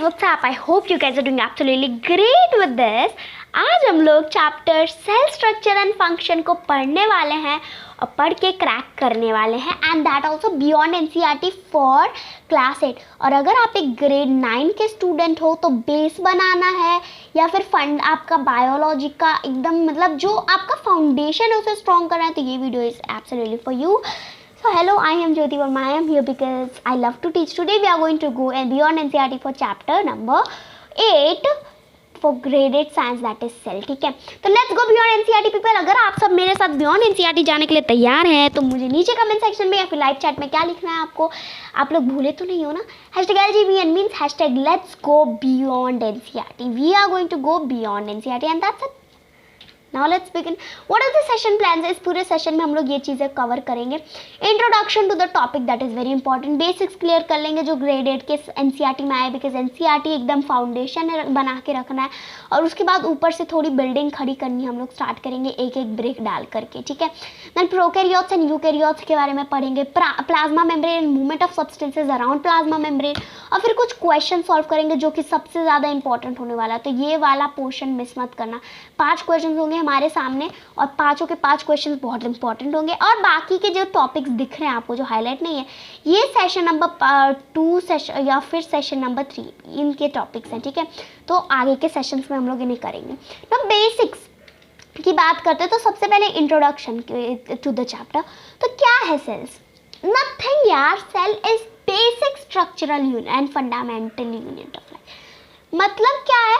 guys, what's up? I hope you guys are doing absolutely great with this. आज हम लोग chapter cell structure and function को पढ़ने वाले हैं और पढ़ के क्रैक करने वाले हैं and that also beyond NCERT for class 8। और अगर आप एक ग्रेड 9 के स्टूडेंट हो तो बेस बनाना है या फिर फंड आपका बायोलॉजी का एकदम मतलब जो आपका फाउंडेशन है उसे स्ट्रॉन्ग करना है तो ये video is absolutely for you. So hello, I am Jyoti Verma. I am here because I love to teach. Today we are going to go and beyond NCERT for chapter number 8 for grade 8 science, that is cell. ठीक है, तो let's go beyond NCERT people. अगर आप सब मेरे साथ beyond NCERT जाने के लिए तैयार हैं तो मुझे नीचे कमेंट सेक्शन में या फिर लाइव चैट में क्या लिखना है आपको, आप लोग भूले तो नहीं हो ना। #LGBN means #let's go beyond NCERT. We are going to go beyond NCERT and that's it. Now let's begin. What are the session plans? इस पूरे सेशन में हम लोग ये चीज़ें कवर करेंगे। Introduction to the topic that is very important. Basics clear कर लेंगे जो ग्रेड 8 के एनसीईआरटी में आए, बिकॉज एनसीईआरटी एकदम फाउंडेशन बना के रखना है और उसके बाद ऊपर से थोड़ी बिल्डिंग खड़ी करनी हम लोग स्टार्ट करेंगे एक एक ब्रेक डाल करके। ठीक है, देन प्रोकैरियोट्स एंड यूकैरियोट्स के बारे में पढ़ेंगे, plasma membrane, movement of substances around plasma membrane, और फिर कुछ क्वेश्चन सॉल्व करेंगे जो कि सबसे ज़्यादा इंपॉर्टेंट होने वाला है। तो ये वाला पोर्शन मिस मत करना। 5 क्वेश्चन होंगे हमारे सामने और 5 के 5 क्वेश्चंस बहुत इंपॉर्टेंट होंगे और बाकी के जो टॉपिक्स दिख रहे हैं आपको जो हाईलाइट नहीं है ये सेशन नंबर 2 सेशन या फिर सेशन नंबर 3 इनके टॉपिक्स हैं। ठीक है, तो आगे के सेशंस में हम लोग इन्हें करेंगे। तो बेसिक्स की बात करते हैं तो सबसे पहले इंट्रोडक्शन टू द चैप्टर। तो क्या है सेल्स? नथिंग यार, cell is basic structural unit and fundamental unit of life. मतलब क्या है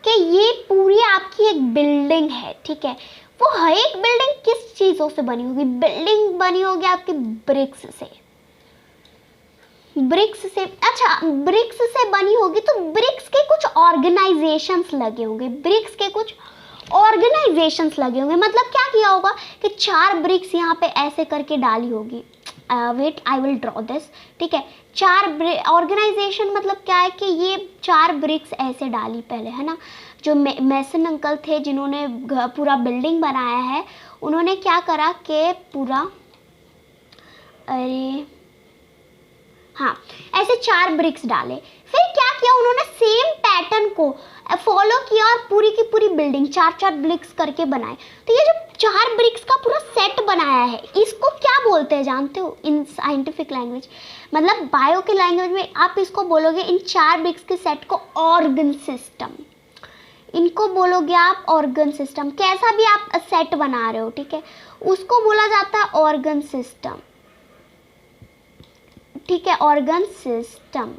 कि ये पूरी आपकी एक बिल्डिंग है। ठीक है, वो हर एक बिल्डिंग किस चीज़ों से बनी होगी? बिल्डिंग बनी होगी आपकी ब्रिक्स से। अच्छा, ब्रिक्स से बनी होगी तो ब्रिक्स के कुछ ऑर्गेनाइजेशंस लगे होंगे, मतलब क्या किया होगा कि 4 ब्रिक्स यहाँ पे ऐसे करके डाली होगी। Wait, I will draw this. ठीक है, 4 ऑर्गेनाइजेशन मतलब क्या है कि ये 4 ब्रिक्स ऐसे डाली पहले, है ना। जो मेसन अंकल थे जिन्होंने पूरा बिल्डिंग बनाया है उन्होंने क्या करा कि पूरा ऐसे 4 ब्रिक्स डाले। फिर क्या किया उन्होंने, सेम पैटर्न को फॉलो किया और पूरी की पूरी बिल्डिंग 4-4 ब्रिक्स करके बनाए। तो ये जो 4 ब्रिक्स का पूरा सेट बनाया है इसको क्या बोलते हैं जानते हो? इन साइंटिफिक लैंग्वेज मतलब बायो की लैंग्वेज में आप इसको बोलोगे, इन 4 ब्रिक्स के सेट को ऑर्गन सिस्टम, इनको बोलोगे आप ऑर्गन सिस्टम। कैसा भी आप सेट बना रहे हो, ठीक है, उसको बोला जाता है ऑर्गन सिस्टम। ठीक है, ऑर्गन सिस्टम।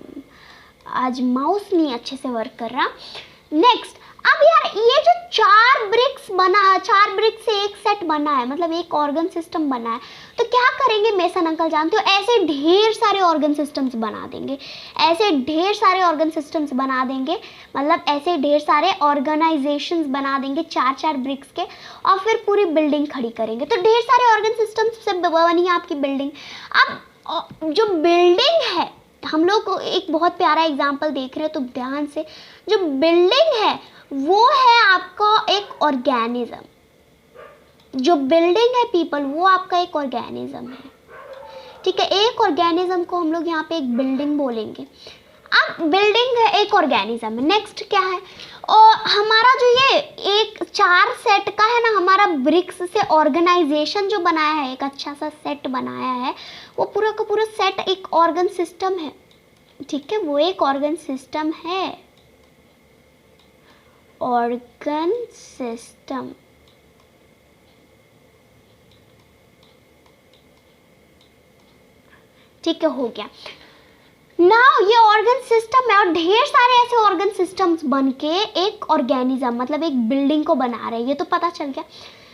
आज माउस नहीं अच्छे से वर्क कर रहा। नेक्स्ट, अब यार ये जो 4 ब्रिक्स बना है, 4 ब्रिक्स से एक सेट बना है मतलब एक ऑर्गन सिस्टम बना है, तो क्या करेंगे मेसन अंकल जानते हो? ऐसे ढेर सारे ऑर्गन सिस्टम्स बना देंगे, मतलब ऐसे ढेर सारे ऑर्गेनाइजेशंस बना देंगे 4-4 ब्रिक्स के और फिर पूरी बिल्डिंग खड़ी करेंगे। तो ढेर सारे ऑर्गन सिस्टम्स से बनी आपकी बिल्डिंग। अब जो बिल्डिंग है, हम लोग एक बहुत प्यारा एग्जाम्पल देख रहे हैं तो ध्यान से, जो बिल्डिंग है वो है आपका एक ऑर्गेनिज्म। जो बिल्डिंग है पीपल वो आपका एक ऑर्गेनिज्म है। ठीक है, एक ऑर्गेनिज्म को हम लोग यहाँ पे एक बिल्डिंग बोलेंगे। अब बिल्डिंग है, एक ऑर्गेनिज्म है। नेक्स्ट क्या है, और हमारा जो ये एक 4 सेट का है ना, हमारा ब्रिक्स से ऑर्गेनाइजेशन जो बनाया है, एक अच्छा सा सेट बनाया है, वो पूरा का पूरा सेट एक ऑर्गन सिस्टम है। ठीक है, वो एक ऑर्गन सिस्टम है, ऑर्गन सिस्टम। ठीक है, हो गया ना। ये ऑर्गन सिस्टम है और ढेर सारे ऐसे ऑर्गन सिस्टम्स बन के एक ऑर्गेनिज्म मतलब एक बिल्डिंग को बना रहे हैं, ये तो पता चल गया।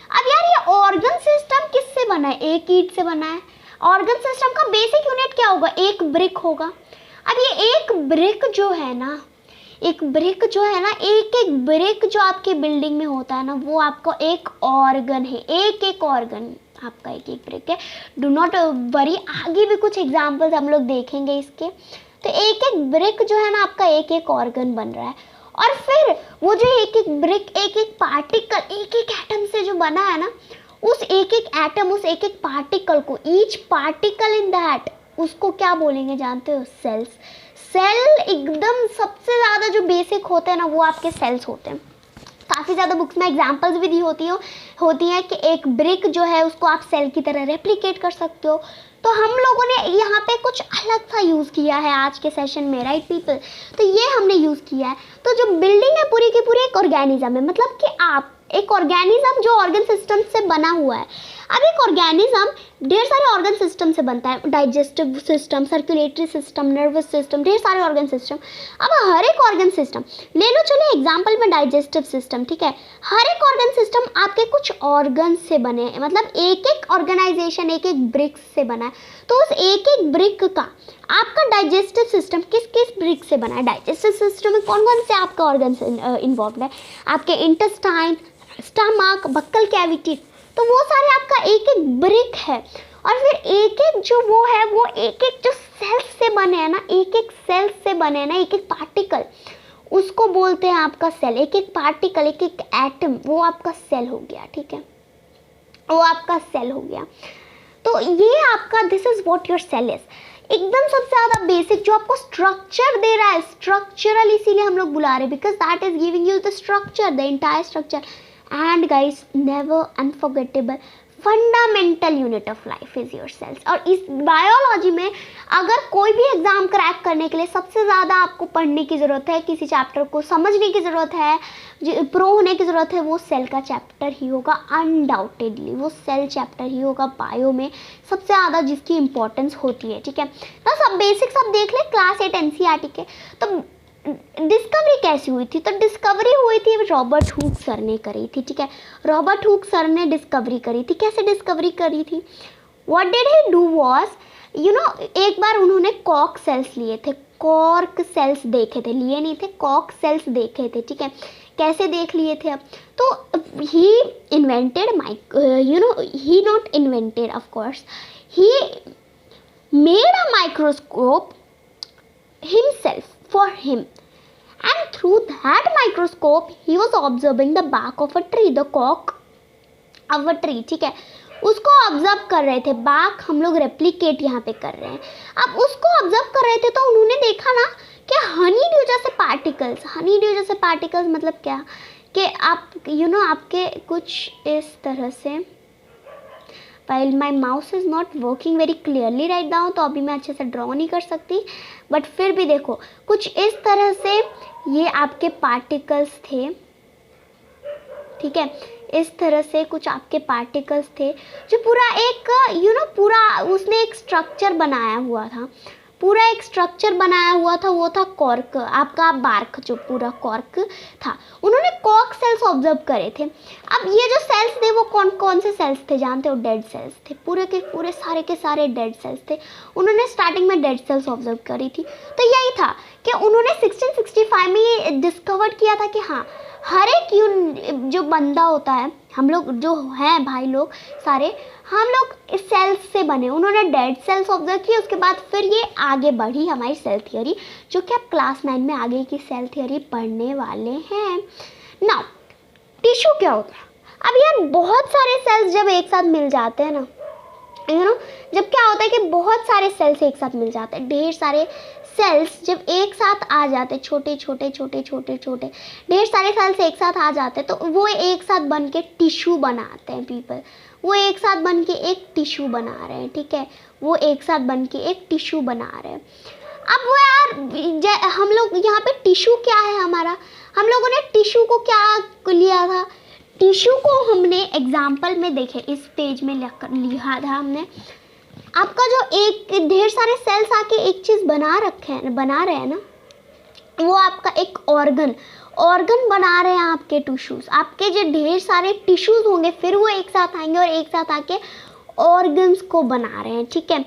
अब यार ये ऑर्गन सिस्टम किससे बना है? एक ईंट से बना है। ऑर्गन सिस्टम का बेसिक यूनिट क्या होगा? एक ब्रिक होगा। अब ये एक ब्रिक जो है ना, एक ब्रिक जो आपके बिल्डिंग में होता है ना, वो आपको एक ऑर्गन है, एक ऑर्गन आपका एक ब्रिक है। डू नॉट वरी, आगे भी कुछ एग्जाम्पल्स हम लोग देखेंगे इसके। तो एक ब्रिक जो है ना आपका एक ऑर्गन बन रहा है और फिर वो जो एक ब्रिक, एक पार्टिकल, एक एटम से जो बना है ना, उस एक एटम, उस एक पार्टिकल को, ईच पार्टिकल इन दैट, उसको क्या बोलेंगे जानते हो? सेल्स। सेल एकदम सबसे ज़्यादा जो बेसिक होते हैं ना वो आपके सेल्स होते हैं। काफ़ी ज़्यादा बुक्स में एग्जांपल्स भी दी होती हैं कि एक ब्रिक जो है उसको आप सेल की तरह रेप्लिकेट कर सकते हो। तो हम लोगों ने यहाँ पे कुछ अलग सा यूज़ किया है आज के सेशन में, राइट पीपल। तो ये हमने यूज़ किया है। तो जो बिल्डिंग है पूरी की पूरी एक ऑर्गेनिज्म है, मतलब कि आप एक ऑर्गेनिज्म जो ऑर्गन सिस्टम से बना हुआ है। अब एक ऑर्गेनिज्म ढेर सारे ऑर्गन सिस्टम से बनता है, digestive system, circulatory system, nervous system, ढेर सारे ऑर्गन सिस्टम। अब हर एक ऑर्गन सिस्टम ले लो, चलो एग्जांपल में डाइजेस्टिव सिस्टम, ठीक है। हर एक ऑर्गन सिस्टम आपके कुछ ऑर्गन से बने हैं, मतलब एक एक ऑर्गेनाइजेशन एक एक ब्रिक से बना है। तो उस एक एक ब्रिक का आपका डाइजेस्टिव सिस्टम किस किस ब्रिक से बना है। डाइजेस्टिव सिस्टम में कौन कौन से आपका ऑर्गन इन्वॉल्व है, आपके इंटेस्टाइन, स्टमक, बक्कल कैविटी, तो वो सारे आपका एक एक ब्रिक है। और फिर एक एक जो वो है वो एक एक जो सेल्स से बने हैं ना, एक एक सेल्स से बने हैं ना, एक एक पार्टिकल, उसको बोलते हैं आपका सेल। एक एक पार्टिकल, एक एक एटम, वो आपका सेल हो गया, ठीक है, वो आपका सेल हो गया। तो ये आपका this is what your cell is. एकदम सबसे ज़्यादा बेसिक जो आपको स्ट्रक्चर दे रहा है, स्ट्रक्चरल इसीलिए हम लोग बुला रहे हैं, because that is giving you the structure, the entire structure. And guys, never unforgettable fundamental unit of life is your cells. और इस बायोलॉजी में अगर कोई भी एग्जाम क्रैक करने के लिए सबसे ज़्यादा आपको पढ़ने की ज़रूरत है, किसी चैप्टर को समझने की ज़रूरत है, प्रो होने की ज़रूरत है, वो सेल का चैप्टर ही होगा। अनडाउटेडली वो सेल चैप्टर ही होगा बायो में सबसे ज़्यादा जिसकी इंपॉर्टेंस होती है, ठीक है ना। सब बेसिक सब देख ले क्लास 8 NCERT के। तो डिस्कवरी कैसी हुई थी, तो डिस्कवरी हुई थी रॉबर्ट हुक सर ने करी थी, ठीक है। रॉबर्ट हुक सर ने डिस्कवरी करी थी। कैसे डिस्कवरी करी थी, what did he do was, you know, एक बार उन्होंने कॉक सेल्स लिए थे, कॉर्क सेल्स देखे थे, लिए नहीं थे, कॉक सेल्स देखे थे, ठीक है। कैसे देख लिए थे अब, तो he invented he not invented, of course he made a microscope himself for him, and through that microscope he was observing the bark of a tree, the cork of a tree, ठीक है। उसको observe कर रहे थे, बाक हम लोग replicate यहाँ पे कर रहे हैं। अब उसको ऑब्जर्व कर रहे थे तो उन्होंने देखा ना कि हनी ड्यू जैसे पार्टिकल्स, हनी ड्यू जैसे पार्टिकल्स मतलब क्या कि आप आपके कुछ इस तरह से, while my mouse is not working very clearly right now, तो अभी मैं अच्छे से ड्रॉ नहीं कर सकती, बट फिर भी देखो कुछ इस तरह से ये आपके पार्टिकल्स थे, ठीक है। इस तरह से कुछ आपके पार्टिकल्स थे जो पूरा एक पूरा उसने एक स्ट्रक्चर बनाया हुआ था, पूरा एक स्ट्रक्चर बनाया हुआ था, वो था कॉर्क, आपका बार्क जो पूरा कॉर्क था। उन्होंने कॉर्क सेल्स ऑब्जर्व करे थे। अब ये जो सेल्स थे वो कौन कौन से सेल्स थे जानते हो, डेड सेल्स थे, पूरे के पूरे सारे के सारे डेड सेल्स थे। उन्होंने स्टार्टिंग में डेड सेल्स ऑब्जर्व करी थी। तो यही था कि उन्होंने 1665 में ये डिस्कवर किया था कि हाँ, हर एक जो बंदा होता है, हम लोग जो हैं भाई लोग सारे, हम लोग इस सेल्स से बने। उन्होंने डेड सेल्स ऑब्जर्व किए, उसके बाद फिर ये आगे बढ़ी हमारी सेल थियोरी, जो कि आप क्लास 9 में आगे की सेल थियोरी पढ़ने वाले हैं। नाउ टिश्यू क्या होता है, अब यार बहुत सारे सेल्स जब एक साथ मिल जाते हैं ना, जब क्या होता है कि बहुत सारे सेल्स एक साथ मिल जाते हैं, ढेर सारे सेल्स जब एक साथ आ जाते, छोटे छोटे छोटे छोटे छोटे ढेर सारे सेल्स एक साथ आ जाते हैं, तो वो एक साथ बन के टिश्यू बनाते हैं पीपल। वो एक साथ बन के एक टिश्यू बना रहे हैं, ठीक है, वो एक साथ बन के एक टिश्यू बना रहे हैं। अब वो यार हम लोग यहाँ पे टिश्यू क्या है हमारा, हम लोगों ने टिश्यू को क्या लिया था, टिश्यू को हमने एग्जाम्पल में देखे, इस पेज में लिखा था हमने, आपका जो एक ढेर सारे सेल्स आके एक चीज़ बना रहे हैं ना, वो आपका एक ऑर्गन बना रहे हैं आपके टिश्यूज। आपके जो ढेर सारे टिश्यूज होंगे फिर वो एक साथ आएंगे और एक साथ आके ऑर्गन्स को बना रहे हैं, ठीक है।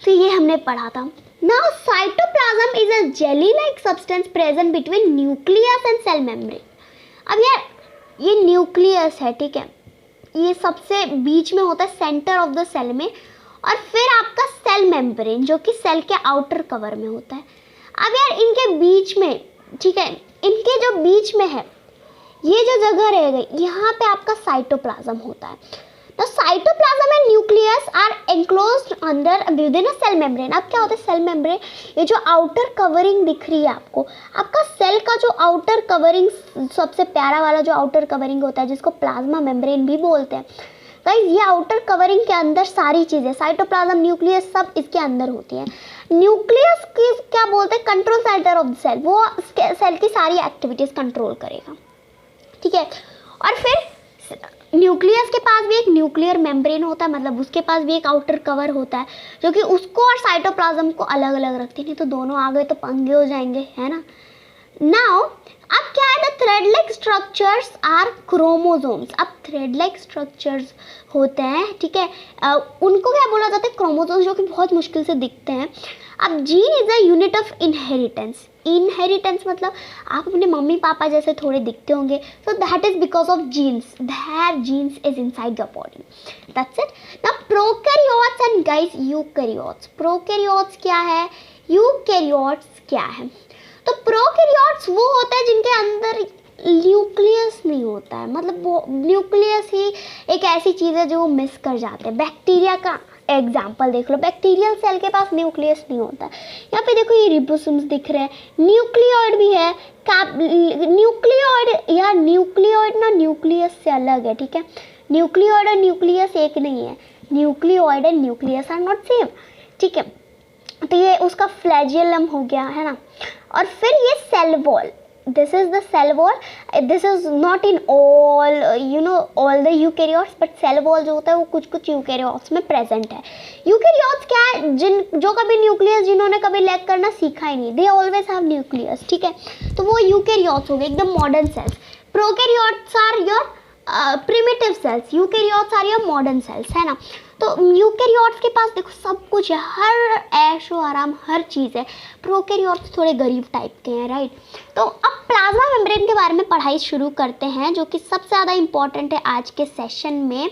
तो ये हमने पढ़ा था। Now cytoplasm is a jelly like substance present between nucleus and cell membrane. अब यार ये न्यूक्लियस है, ठीक है, ये सबसे बीच में होता है सेंटर ऑफ द सेल में, और फिर आपका सेल मेम्ब्रेन जो कि सेल के आउटर कवर में होता है। अब यार इनके बीच में, ठीक है, इनके जो बीच में है ये जो जगह रह गई, यहाँ पे आपका साइटोप्लाज्म होता है। The cytoplasm and nucleus are enclosed under within a cell membrane. अब क्या होता है सेल मेम्ब्रेन, ये जो आउटर कवरिंग दिख रही है आपको, आपका सेल का जो आउटर कवरिंग, सबसे प्यारा वाला जो आउटर कवरिंग होता है जिसको प्लाज्मा मेम्ब्रेन भी बोलते हैं गाइस, ये आउटर कवरिंग के अंदर सारी चीज़ें, साइटोप्लाज्म, न्यूक्लियस, सब इसके अंदर होती है। न्यूक्लियस की क्या बोलते हैं, control centre of the cell, वो सेल की सारी एक्टिविटीज़ कंट्रोल करेगा, ठीक है। और फिर न्यूक्लियस के पास भी एक न्यूक्लियर मेम्ब्रेन होता है, मतलब उसके पास भी एक आउटर कवर होता है जो कि उसको और साइटोप्लाज्म को अलग अलग रखती है, नहीं तो दोनों आ गए तो पंगे हो जाएंगे, है ना। नाउ अब क्या है, the thread like structures are chromosomes. अब थ्रेड लाइक स्ट्रक्चर्स होते हैं, ठीक है, उनको क्या बोला जाता है, क्रोमोसोम्स, जो कि बहुत मुश्किल से दिखते हैं। अब gene is a unit of inheritance. Inheritance मतलब आप अपने मम्मी पापा जैसे थोड़े दिखते होंगे, so that is because of genes, there genes is inside your body, that's it. Now prokaryotes and guys eukaryotes. Prokaryotes क्या है, यूकैरियोट्स क्या है, तो प्रोकैरियोट्स वो होते हैं जिनके अंदर न्यूक्लियस नहीं होता है, मतलब वो न्यूक्लियस ही एक ऐसी चीज़ है जो वो मिस कर जाते हैं। बैक्टीरिया का एग्जाम्पल देख लो, बैक्टीरियल सेल के पास न्यूक्लियस नहीं होता है। यहाँ पे देखो ये रिबोसोम्स दिख रहे हैं, न्यूक्लियोइड भी है, न्यूक्लियोइड या न्यूक्लियोइड ना न्यूक्लियस से अलग है, ठीक है। न्यूक्लियोइड और न्यूक्लियस एक नहीं है, nucleoid and nucleus are not same, ठीक है। तो ये उसका फ्लैजियलम हो गया, है ना। और फिर ये cell wall, this is the cell wall, this is not in all all the eukaryotes, but cell wall जो होता है वो कुछ कुछ यूकैरियोट्स में प्रेजेंट है। यूकैरियोट्स क्या है, जो कभी न्यूक्लियस, जिन्होंने कभी लैग करना सीखा ही नहीं, दे ऑलवेज हैव न्यूक्लियस, ठीक है, तो वो यूकैरियोट्स हो गए, एकदम modern cells. Prokaryotes are your primitive cells, eukaryotes are your modern cells, है ना। तो यूकैरियोट्स के पास देखो सब कुछ है, हर ऐशो आराम हर चीज़ है। प्रोकैरियोट्स थोड़े गरीब टाइप के हैं, राइट। तो अब प्लाज्मा मेम्ब्रेन के बारे में पढ़ाई शुरू करते हैं, जो कि सबसे ज़्यादा इम्पॉर्टेंट है आज के सेशन में,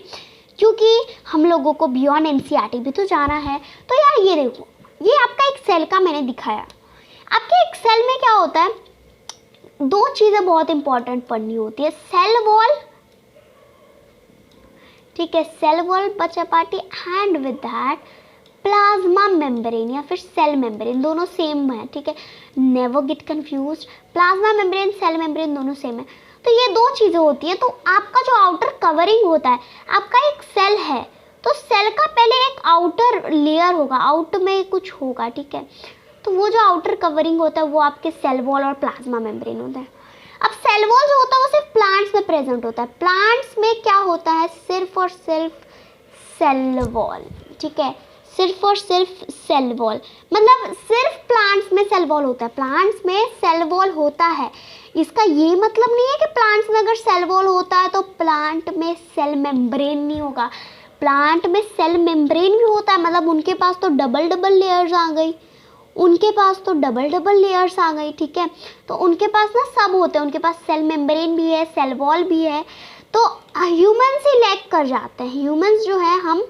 क्योंकि हम लोगों को बियॉन्ड एनसीईआरटी भी तो जाना है। तो यार ये देखो, ये आपका एक सेल का मैंने दिखाया, आपके एक सेल में क्या होता है, दो चीज़ें बहुत इंपॉर्टेंट पढ़नी होती है, सेल वॉल, ठीक है, सेल वॉल बचा party, and with that plasma membrane या फिर सेल मेम्ब्रेन, दोनों सेम है, ठीक है, never get confuse, plasma membrane cell membrane दोनों सेम है। तो ये दो चीज़ें होती है। तो आपका जो आउटर कवरिंग होता है, आपका एक सेल है, तो सेल का पहले एक आउटर लेयर होगा, आउट में कुछ होगा, ठीक है, तो वो जो आउटर कवरिंग होता है वो आपके सेल वॉल और प्लाज्मा मेम्ब्रेन होता है। अब सेल वॉल जो होता है वो सिर्फ प्लांट्स में प्रेजेंट होता है। प्लांट्स में क्या होता है, सिर्फ और सिर्फ सेल वॉल, ठीक है, सिर्फ और सिर्फ सेल वॉल, मतलब सिर्फ प्लांट्स में सेल वॉल होता है, प्लांट्स में सेल वॉल होता है। इसका ये मतलब नहीं है कि प्लांट्स में अगर सेल वॉल होता है तो प्लांट में सेल मेम्ब्रेन नहीं होगा, प्लांट में सेल मेम्ब्रेन भी होता है, मतलब उनके पास तो डबल डबल लेयर्स आ गई, उनके पास तो डबल डबल लेयर्स आ गई, ठीक है। तो उनके पास ना सब होते हैं, उनके पास सेल मेम्ब्रेन भी है, सेल वॉल भी है। तो ह्यूमन्स ही लैग कर जाते हैं, ह्यूमन्स जो है हम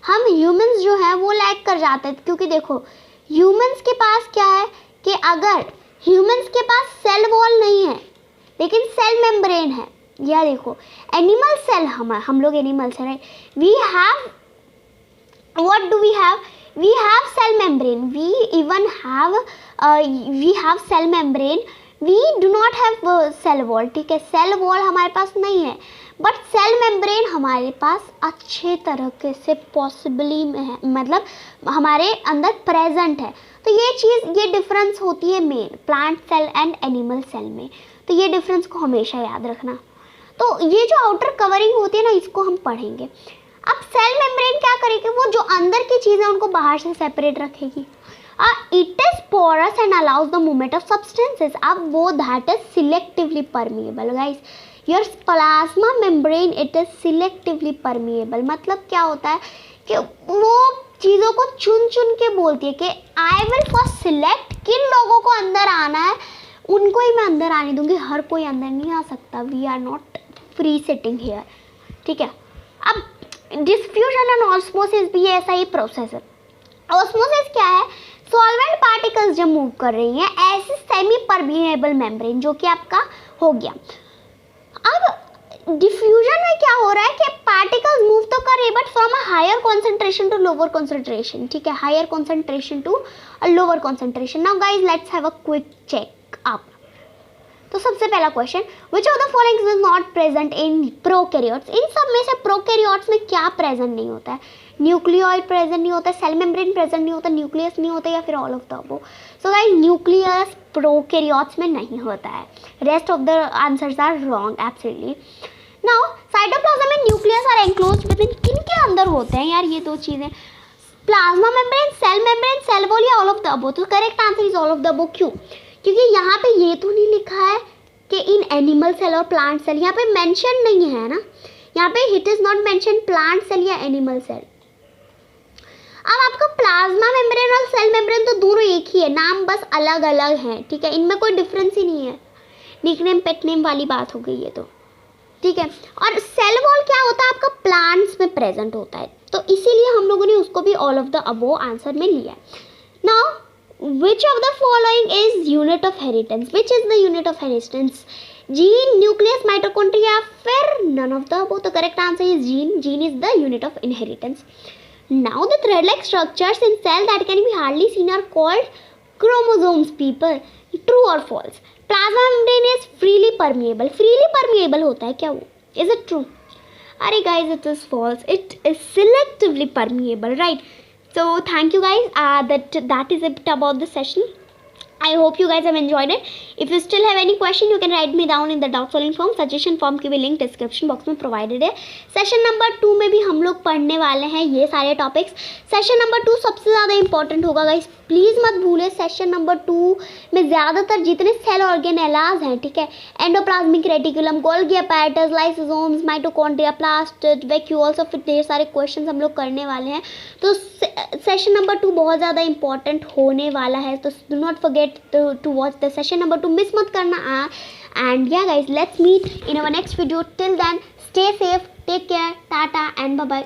ह्यूमन्स जो है वो लैग कर जाते हैं, क्योंकि देखो ह्यूमन्स के पास क्या है कि अगर ह्यूमन्स के पास सेल वॉल नहीं है लेकिन सेल मेम्ब्रेन है, या देखो एनिमल सेल, हम लोग एनिमल्स हैं, right, we have, what do we have, we have cell membrane, we even have cell membrane, we do not have cell wall, ठीक है, सेल वॉल हमारे पास नहीं है, बट सेल मेम्ब्रेन हमारे पास अच्छे तरीके से पॉसिबली में है, मतलब हमारे अंदर प्रेजेंट है। तो ये चीज़, ये डिफरेंस होती है main plant cell and animal cell में, तो ये डिफरेंस को हमेशा याद रखना। तो ये जो आउटर कवरिंग होती है ना, इसको हम पढ़ेंगे। अब सेल मेम्ब्रेन क्या करेगी, वो जो अंदर की चीज़ है उनको बाहर से सेपरेट रखेगी। It is porous and allows the movement of substances. अब वो that is selectively permeable guys, your plasma membrane it is selectively permeable. मतलब क्या होता है कि वो चीज़ों को चुन चुन के बोलती है कि आई विल फर्स्ट सिलेक्ट किन लोगों को अंदर आना है, उनको ही मैं अंदर आने दूंगी, हर कोई अंदर नहीं आ सकता, we are not free sitting here, ठीक है। अब डिफ्यूजन एंड ऑस्मोसिस भी ऐसा ही प्रोसेस है। ऑस्मोसिस क्या है, सॉल्वेंट पार्टिकल्स जब मूव कर रही हैं ऐसे सेमी परमिएबल मेम्ब्रेन जो कि आपका हो गया। अब डिफ्यूजन में क्या हो रहा है कि पार्टिकल्स मूव तो कर रहे but from a higher concentration to lower concentration, ठीक है, higher concentration to a lower concentration. Now guys let's have a quick check up. तो सबसे पहला question, which of the following is not present in prokaryotes. इन सब में से prokaryotes में क्या प्रेजेंट नहीं होता है? न्यूक्लियोइड प्रेजेंट नहीं होता है, सेल मेम्ब्रेन प्रेजेंट नहीं होता, न्यूक्लियस नहीं होता, या फिर all of the above. So guys nucleus prokaryotes में नहीं होता है. Rest of the answers are wrong absolutely. Now cytoplasm में nucleus are enclosed within, किन के अंदर होते हैं यार ये दो चीजें? प्लाज्मा मेम्ब्रेन, सेल वॉल, या ऑल ऑफ द अबव. तो correct answer is all of the above. क्यों? क्योंकि यहाँ पे ये तो नहीं लिखा है कि इन एनिमल सेल और प्लांट सेल, यहाँ पे मेंशन नहीं है ना, यहाँ पे it is not mention plant cell या एनिमल सेल. अब आपका प्लाज्मा मेम्ब्रेन और सेल मेम्ब्रेन तो दोनों एक ही है, नाम बस अलग अलग है, ठीक है, इनमें कोई डिफरेंस ही नहीं है. निकनेम पेट नेम वाली बात हो गई है तो, ठीक है. और सेल वॉल क्या होता है आपका? प्लांट्स में प्रेजेंट होता है, तो इसीलिए हम लोगों ने उसको भी all of the above answer में लिया है. Now which of the following is unit of inheritance? Which is the unit of inheritance? Gene, nucleus, mitochondria, फिर none of the above. The correct answer is gene. Gene is the unit of inheritance. Now the thread-like structures in cell that can be hardly seen are called chromosomes. People, true or false? Plasma membrane is freely permeable. Freely permeable होता है क्या वो? Is it true? अरे guys, it is false. It is selectively permeable, right? So thank you guys. That is it about the session. I hope you guys have enjoyed it. If you still have any question, you can write me down in the doubt solving form. Suggestion form की भी link description box में provided है. Session number 2 में भी हम लोग पढ़ने वाले हैं ये सारे टॉपिक्स. सेशन नंबर 2 सबसे ज़्यादा इंपॉर्टेंट होगा गाइस, प्लीज़ मत भूलें. सेशन नंबर 2 में ज़्यादातर जितने सेल ऑर्गेनेलाज हैं, ठीक है, endoplasmic reticulum, Golgi apparatus, lysosomes, mitochondria, plastid, vacuoles और फिर ढेर सारे क्वेश्चन हम लोग करने वाले हैं. तो सेशन नंबर 2 बहुत ज़्यादा इंपॉर्टेंट होने वाला है, तो do not forget to watch the session number 2. Miss मत करना. And yeah guys, let's meet in our next video. Till then, stay safe, take care, tata and bye bye.